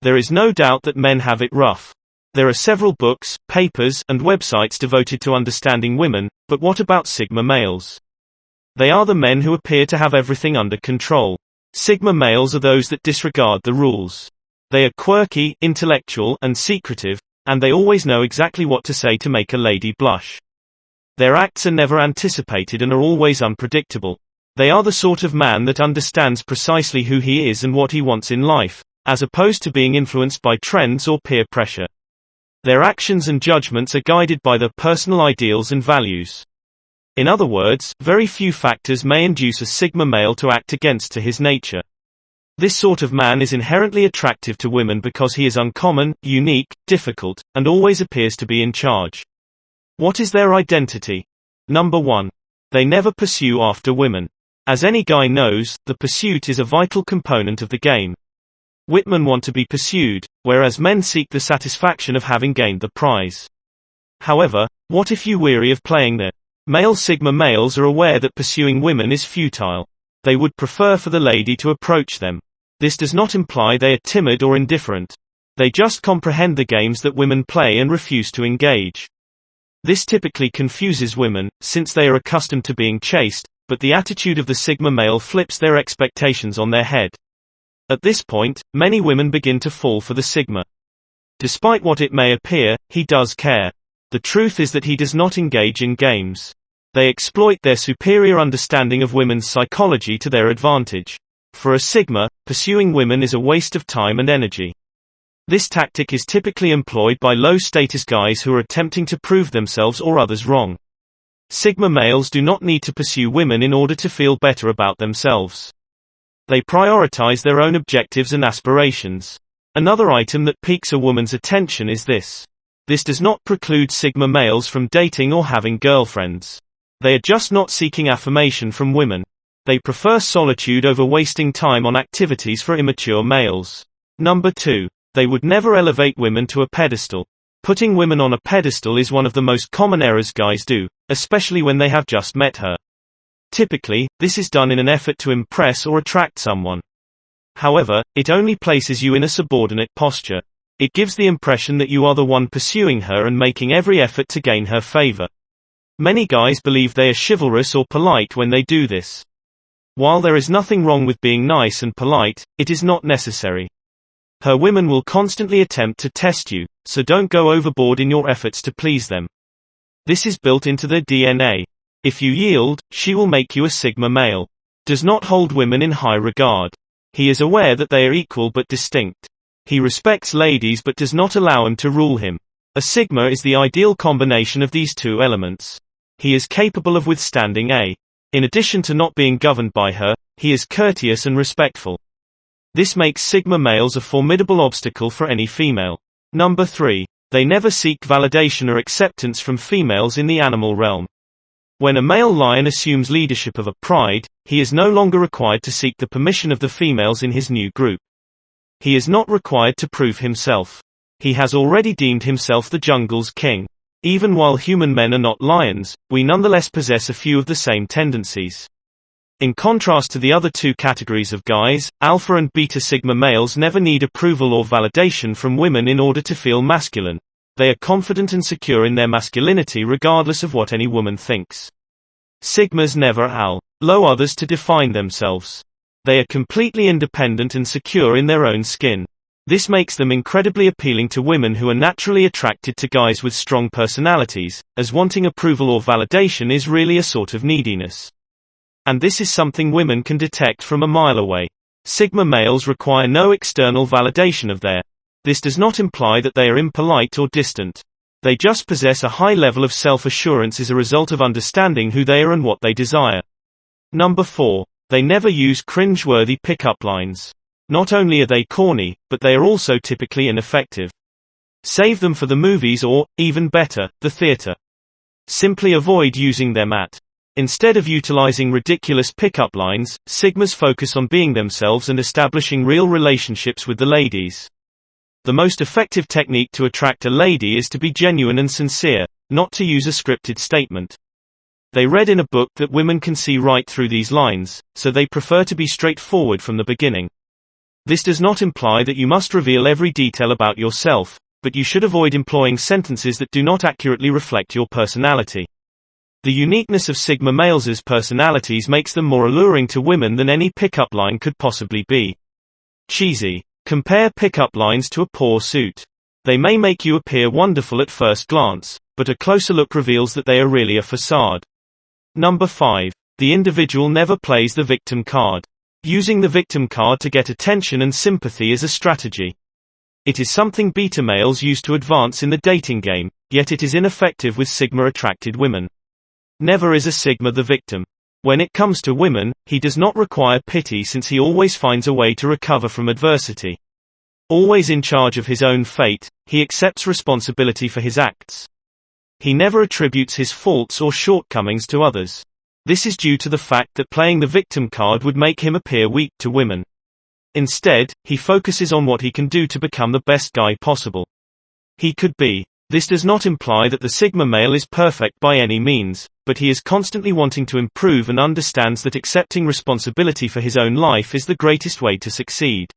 There is no doubt that men have it rough. There are several books, papers, and websites devoted to understanding women, but what about Sigma males? They are the men who appear to have everything under control. Sigma males are those that disregard the rules. They are quirky, intellectual, and secretive, and they always know exactly what to say to make a lady blush. Their acts are never anticipated and are always unpredictable. They are the sort of man that understands precisely who he is and what he wants in life, as opposed to being influenced by trends or peer pressure. Their actions and judgments are guided by their personal ideals and values. In other words, very few factors may induce a Sigma male to act against his nature. This sort of man is inherently attractive to women because he is uncommon, unique, difficult, and always appears to be in charge. What is their identity? Number 1. They never pursue after women. As any guy knows, the pursuit is a vital component of the game. Women want to be pursued, whereas men seek the satisfaction of having gained the prize. However, what if you weary of playing the male? Sigma males are aware that pursuing women is futile. They would prefer for the lady to approach them. This does not imply they are timid or indifferent. They just comprehend the games that women play and refuse to engage. This typically confuses women, since they are accustomed to being chased, but the attitude of the Sigma male flips their expectations on their head. At this point, many women begin to fall for the Sigma. Despite what it may appear, he does care. The truth is that he does not engage in games. They exploit their superior understanding of women's psychology to their advantage. For a Sigma, pursuing women is a waste of time and energy. This tactic is typically employed by low-status guys who are attempting to prove themselves or others wrong. Sigma males do not need to pursue women in order to feel better about themselves. They prioritize their own objectives and aspirations. Another item that piques a woman's attention is this. This does not preclude Sigma males from dating or having girlfriends. They are just not seeking affirmation from women. They prefer solitude over wasting time on activities for immature males. Number 2. They would never elevate women to a pedestal. Putting women on a pedestal is one of the most common errors guys do, especially when they have just met her. Typically, this is done in an effort to impress or attract someone. However, it only places you in a subordinate posture. It gives the impression that you are the one pursuing her and making every effort to gain her favor. Many guys believe they are chivalrous or polite when they do this. While there is nothing wrong with being nice and polite, it is not necessary. Her women will constantly attempt to test you, so don't go overboard in your efforts to please them. This is built into their DNA. If you yield, she will make you a Sigma male. Does not hold women in high regard. He is aware that they are equal but distinct. He respects ladies but does not allow them to rule him. A Sigma is the ideal combination of these two elements. He is capable of withstanding a. In addition to not being governed by her, he is courteous and respectful. This makes Sigma males a formidable obstacle for any female. Number 3. They never seek validation or acceptance from females in the animal realm. When a male lion assumes leadership of a pride, he is no longer required to seek the permission of the females in his new group. He is not required to prove himself. He has already deemed himself the jungle's king. Even while human men are not lions, we nonetheless possess a few of the same tendencies. In contrast to the other two categories of guys, alpha and beta Sigma males never need approval or validation from women in order to feel masculine. They are confident and secure in their masculinity regardless of what any woman thinks. Sigmas never allow others to define themselves. They are completely independent and secure in their own skin. This makes them incredibly appealing to women who are naturally attracted to guys with strong personalities, as wanting approval or validation is really a sort of neediness. And this is something women can detect from a mile away. Sigma males require no external validation of their. This does not imply that they are impolite or distant. They just possess a high level of self-assurance as a result of understanding who they are and what they desire. Number 4. They never use cringe-worthy pickup lines. Not only are they corny, but they are also typically ineffective. Save them for the movies or, even better, the theater. Simply avoid using them at. Instead of utilizing ridiculous pickup lines, Sigmas focus on being themselves and establishing real relationships with the ladies. The most effective technique to attract a lady is to be genuine and sincere, not to use a scripted statement. They read in a book that women can see right through these lines, so they prefer to be straightforward from the beginning. This does not imply that you must reveal every detail about yourself, but you should avoid employing sentences that do not accurately reflect your personality. The uniqueness of Sigma males' personalities makes them more alluring to women than any pickup line could possibly be. Cheesy. Compare pickup lines to a poor suit. They may make you appear wonderful at first glance, but a closer look reveals that they are really a facade. Number 5. The individual never plays the victim card. Using the victim card to get attention and sympathy is a strategy. It is something beta males use to advance in the dating game, yet it is ineffective with Sigma-attracted women. Never is a Sigma the victim. When it comes to women, he does not require pity since he always finds a way to recover from adversity. Always in charge of his own fate, he accepts responsibility for his acts. He never attributes his faults or shortcomings to others. This is due to the fact that playing the victim card would make him appear weak to women. Instead, he focuses on what he can do to become the best guy possible. He could be. This does not imply that the Sigma male is perfect by any means, but he is constantly wanting to improve and understands that accepting responsibility for his own life is the greatest way to succeed.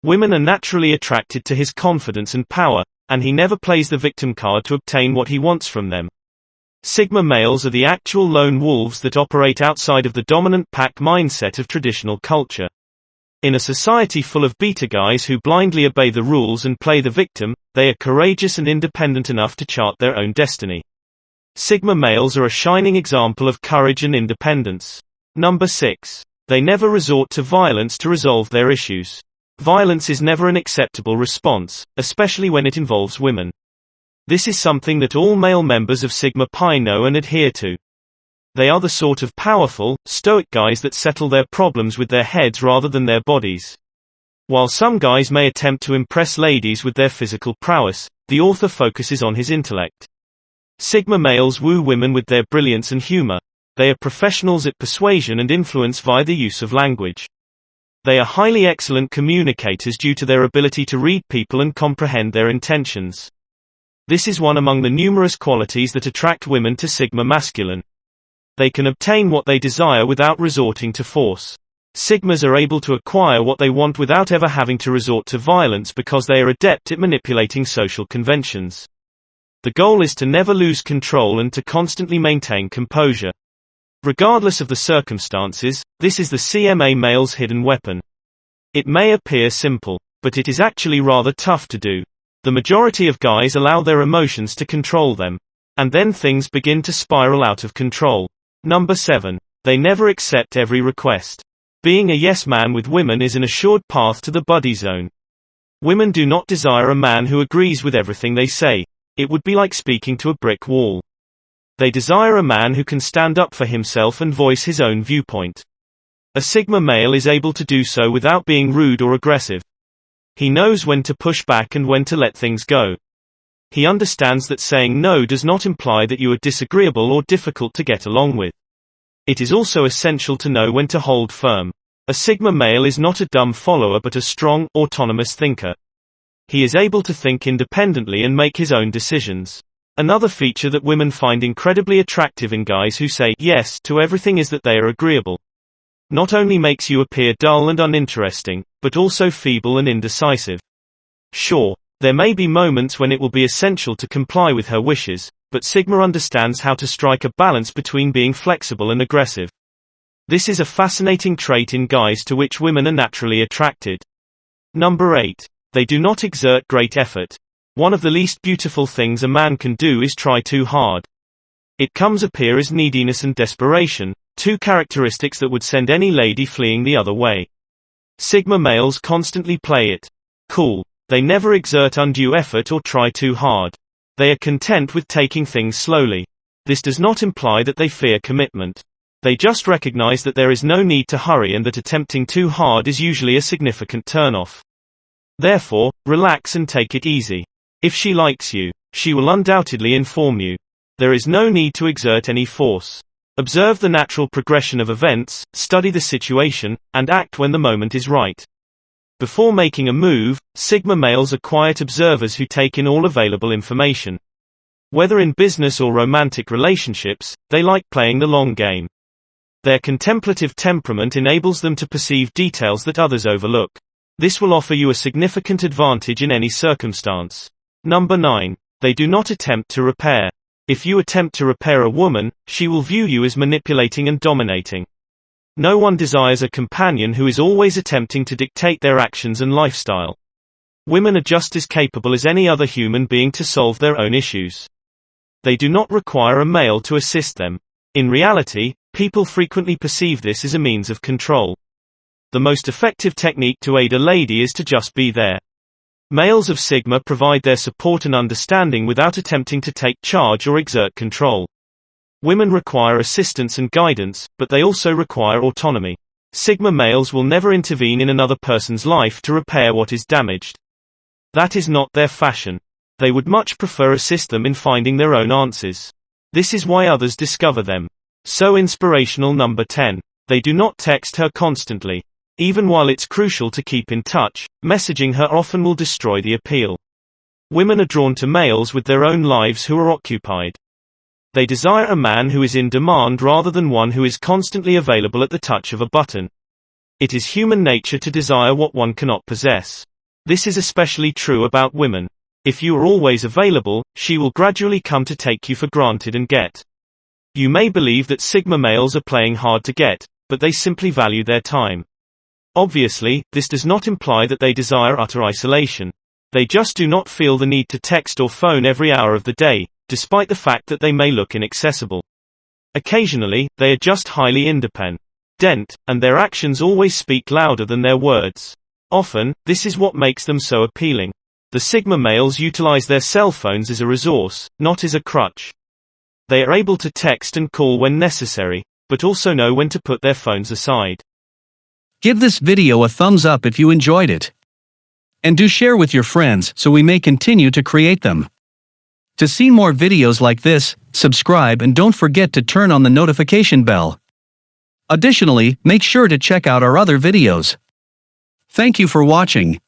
Women are naturally attracted to his confidence and power, and he never plays the victim card to obtain what he wants from them. Sigma males are the actual lone wolves that operate outside of the dominant pack mindset of traditional culture. In a society full of beta guys who blindly obey the rules and play the victim, they are courageous and independent enough to chart their own destiny. Sigma males are a shining example of courage and independence. Number 6. They never resort to violence to resolve their issues. Violence is never an acceptable response, especially when it involves women. This is something that all male members of Sigma Pi know and adhere to. They are the sort of powerful, stoic guys that settle their problems with their heads rather than their bodies. While some guys may attempt to impress ladies with their physical prowess, the author focuses on his intellect. Sigma males woo women with their brilliance and humor. They are professionals at persuasion and influence via the use of language. They are highly excellent communicators due to their ability to read people and comprehend their intentions. This is one among the numerous qualities that attract women to Sigma masculine. They can obtain what they desire without resorting to force. Sigmas are able to acquire what they want without ever having to resort to violence because they are adept at manipulating social conventions. The goal is to never lose control and to constantly maintain composure. Regardless of the circumstances, this is the CMA male's hidden weapon. It may appear simple, but it is actually rather tough to do. The majority of guys allow their emotions to control them. And then things begin to spiral out of control. Number 7. They never accept every request. Being a yes man with women is an assured path to the buddy zone. Women do not desire a man who agrees with everything they say. It would be like speaking to a brick wall. They desire a man who can stand up for himself and voice his own viewpoint. A Sigma male is able to do so without being rude or aggressive. He knows when to push back and when to let things go. He understands that saying no does not imply that you are disagreeable or difficult to get along with. It is also essential to know when to hold firm. A Sigma male is not a dumb follower but a strong, autonomous thinker. He is able to think independently and make his own decisions. Another feature that women find incredibly attractive in guys who say yes to everything is that they are agreeable. Not only makes you appear dull and uninteresting, but also feeble and indecisive. Sure, there may be moments when it will be essential to comply with her wishes, but Sigma understands how to strike a balance between being flexible and aggressive. This is a fascinating trait in guys to which women are naturally attracted. Number 8. They do not exert great effort. One of the least beautiful things a man can do is try too hard. It comes appear as neediness and desperation, two characteristics that would send any lady fleeing the other way. Sigma males constantly play it cool. They never exert undue effort or try too hard. They are content with taking things slowly. This does not imply that they fear commitment. They just recognize that there is no need to hurry and that attempting too hard is usually a significant turnoff. Therefore, relax and take it easy. If she likes you, she will undoubtedly inform you. There is no need to exert any force. Observe the natural progression of events, study the situation, and act when the moment is right. Before making a move, Sigma males are quiet observers who take in all available information. Whether in business or romantic relationships, they like playing the long game. Their contemplative temperament enables them to perceive details that others overlook. This will offer you a significant advantage in any circumstance. Number 9. They do not attempt to repair. If you attempt to repair a woman, she will view you as manipulating and dominating. No one desires a companion who is always attempting to dictate their actions and lifestyle. Women are just as capable as any other human being to solve their own issues. They do not require a male to assist them. In reality, people frequently perceive this as a means of control. The most effective technique to aid a lady is to just be there. Males of Sigma provide their support and understanding without attempting to take charge or exert control. Women require assistance and guidance, but they also require autonomy. Sigma males will never intervene in another person's life to repair what is damaged. That is not their fashion. They would much prefer assist them in finding their own answers. This is why others discover them. So inspirational. Number 10. They do not text her constantly. Even while it's crucial to keep in touch, messaging her often will destroy the appeal. Women are drawn to males with their own lives who are occupied. They desire a man who is in demand rather than one who is constantly available at the touch of a button. It is human nature to desire what one cannot possess. This is especially true about women. If you are always available, she will gradually come to take you for granted and get. You may believe that Sigma males are playing hard to get, but they simply value their time. Obviously, this does not imply that they desire utter isolation. They just do not feel the need to text or phone every hour of the day, despite the fact that they may look inaccessible. Occasionally, they are just highly independent, and their actions always speak louder than their words. Often, this is what makes them so appealing. The Sigma males utilize their cell phones as a resource, not as a crutch. They are able to text and call when necessary, but also know when to put their phones aside. Give this video a thumbs up if you enjoyed it. And do share with your friends so we may continue to create them. To see more videos like this, subscribe and don't forget to turn on the notification bell. Additionally, make sure to check out our other videos. Thank you for watching.